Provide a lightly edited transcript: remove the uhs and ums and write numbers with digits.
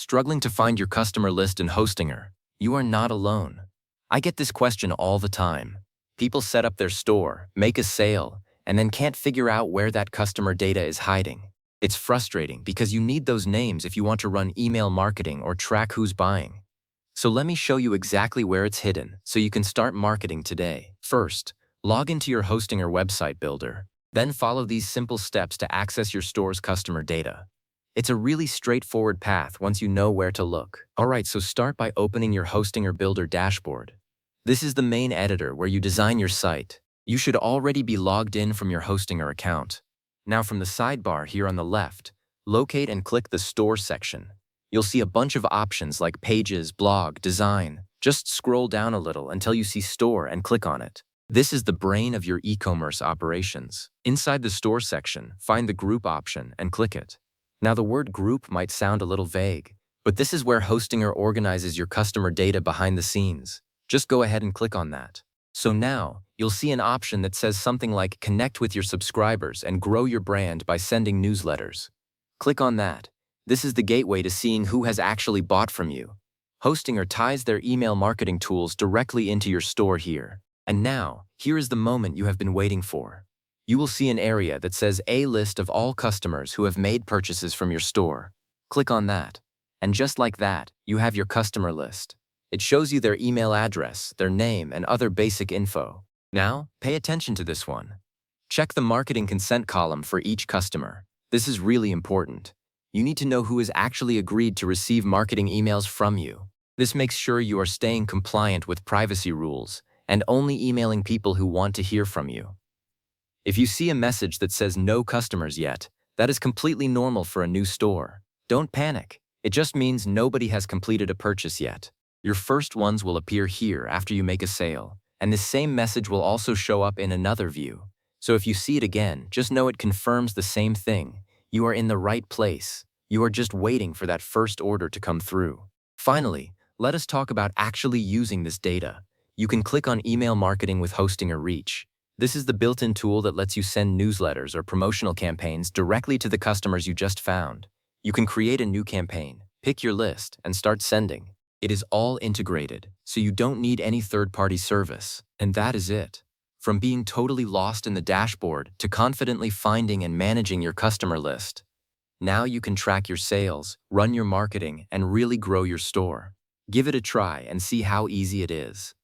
Struggling to find your customer list in Hostinger? You are not alone. I get this question all the time. People set up their store, make a sale, and then can't figure out where that customer data is hiding. It's frustrating because you need those names if you want to run email marketing or track who's buying. So let me show you exactly where it's hidden so you can start marketing today. First, log into your Hostinger website builder. Then follow these simple steps to access your store's customer data. It's a really straightforward path once you know where to look. Alright, so start by opening your Hostinger Builder dashboard. This is the main editor where you design your site. You should already be logged in from your Hostinger account. Now from the sidebar here on the left, locate and click the Store section. You'll see a bunch of options like Pages, Blog, Design. Just scroll down a little until you see Store and click on it. This is the brain of your e-commerce operations. Inside the Store section, find the Group option and click it. Now the word group might sound a little vague, but this is where Hostinger organizes your customer data behind the scenes. Just go ahead and click on that. So now, you'll see an option that says something like Connect with your subscribers and grow your brand by sending newsletters. Click on that. This is the gateway to seeing who has actually bought from you. Hostinger ties their email marketing tools directly into your store here. And now, here is the moment you have been waiting for. You will see an area that says A list of all customers who have made purchases from your store. Click on that. And just like that, you have your customer list. It shows you their email address, their name, and other basic info. Now, pay attention to this one. Check the marketing consent column for each customer. This is really important. You need to know who has actually agreed to receive marketing emails from you. This makes sure you are staying compliant with privacy rules and only emailing people who want to hear from you. If you see a message that says no customers yet, that is completely normal for a new store. Don't panic. It just means nobody has completed a purchase yet. Your first ones will appear here after you make a sale, and this same message will also show up in another view. So if you see it again, just know it confirms the same thing. You are in the right place. You are just waiting for that first order to come through. Finally, let us talk about actually using this data. You can click on Email Marketing with Hostinger Reach. This is the built-in tool that lets you send newsletters or promotional campaigns directly to the customers you just found. You can create a new campaign, pick your list, and start sending. It is all integrated, so you don't need any third-party service. And that is it. From being totally lost in the dashboard to confidently finding and managing your customer list. Now you can track your sales, run your marketing, and really grow your store. Give it a try and see how easy it is.